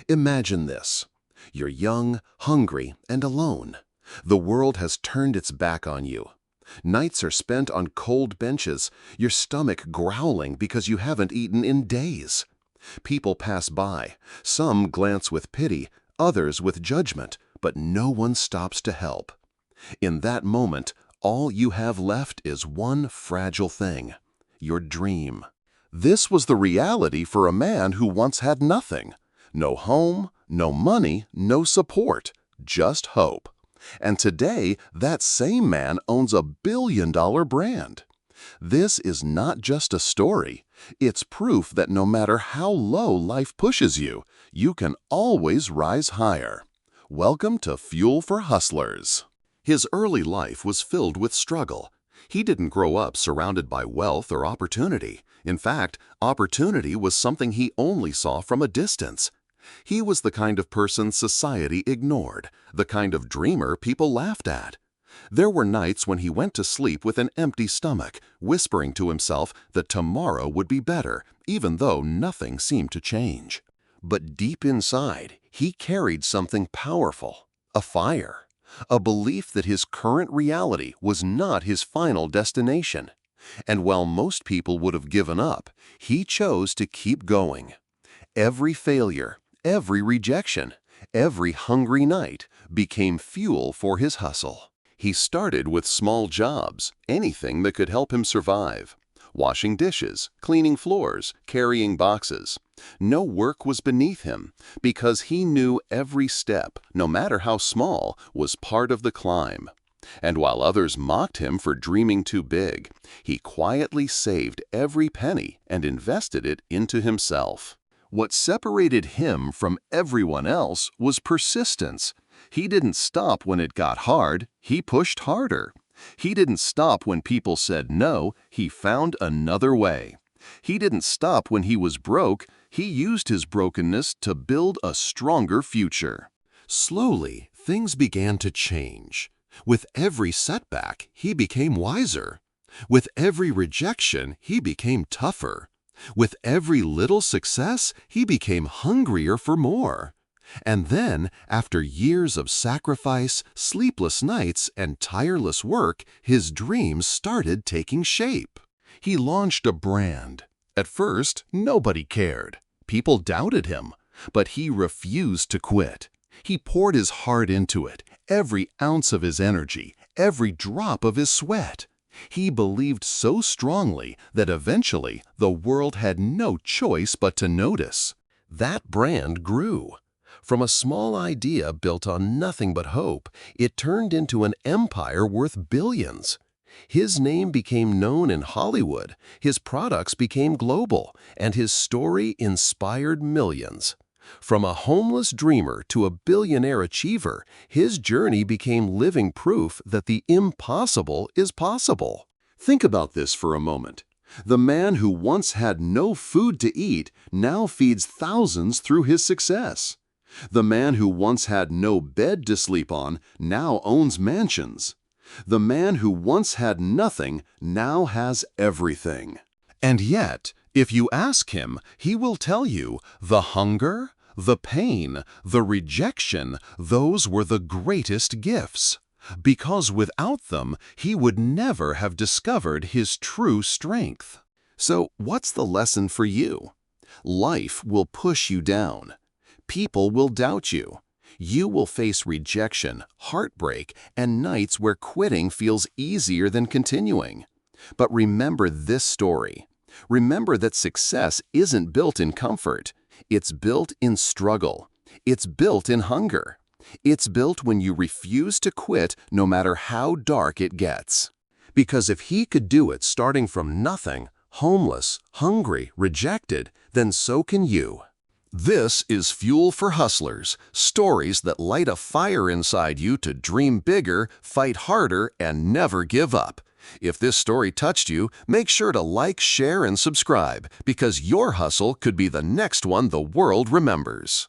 Imagine this. You're young, hungry, and alone. The world has turned its back on you. Nights are spent on cold benches, your stomach growling because you haven't eaten in days. People pass by. Some glance with pity, others with judgment, but no one stops to help. In that moment, all you have left is one fragile thing: your dream. This was the reality for a man who once had nothing. No home, no money, no support, just hope. And today, that same man owns a billion-dollar brand. This is not just a story. It's proof that no matter how low life pushes you, you can always rise higher. Welcome to Fuel for Hustlers. His early life was filled with struggle. He didn't grow up surrounded by wealth or opportunity. In fact, opportunity was something he only saw from a distance. He was the kind of person society ignored, the kind of dreamer people laughed at. There were nights when he went to sleep with an empty stomach, whispering to himself that tomorrow would be better, even though nothing seemed to change. But deep inside, he carried something powerful: a fire, a belief that his current reality was not his final destination. And while most people would have given up, he chose to keep going. Every failure, every rejection, every hungry night became fuel for his hustle. He started with small jobs, anything that could help him survive. Washing dishes, cleaning floors, carrying boxes. No work was beneath him because he knew every step, no matter how small, was part of the climb. And while others mocked him for dreaming too big, he quietly saved every penny and invested it into himself. What separated him from everyone else was persistence. He didn't stop when it got hard, he pushed harder. He didn't stop when people said no, he found another way. He didn't stop when he was broke, he used his brokenness to build a stronger future. Slowly, things began to change. With every setback, he became wiser. With every rejection, he became tougher. With every little success, he became hungrier for more. And then, after years of sacrifice, sleepless nights, and tireless work, his dreams started taking shape. He launched a brand. At first, nobody cared. People doubted him. But he refused to quit. He poured his heart into it, every ounce of his energy, every drop of his sweat. He believed so strongly that eventually the world had no choice but to notice. That brand grew. From a small idea built on nothing but hope, it turned into an empire worth billions. His name became known in Hollywood, his products became global, and his story inspired millions. From a homeless dreamer to a billionaire achiever, his journey became living proof that the impossible is possible. Think about this for a moment. The man who once had no food to eat now feeds thousands through his success. The man who once had no bed to sleep on now owns mansions. The man who once had nothing now has everything. And yet, if you ask him, he will tell you the hunger, the pain, the rejection, those were the greatest gifts. Because without them, he would never have discovered his true strength. So, what's the lesson for you? Life will push you down. People will doubt you. You will face rejection, heartbreak, and nights where quitting feels easier than continuing. But remember this story. Remember that success isn't built in comfort. It's built in struggle. It's built in hunger. It's built when you refuse to quit no matter how dark it gets. Because if he could do it starting from nothing, homeless, hungry, rejected, then so can you. This is Fuel for Hustlers, stories that light a fire inside you to dream bigger, fight harder, and never give up. If this story touched you, make sure to like, share, and subscribe, because your hustle could be the next one the world remembers.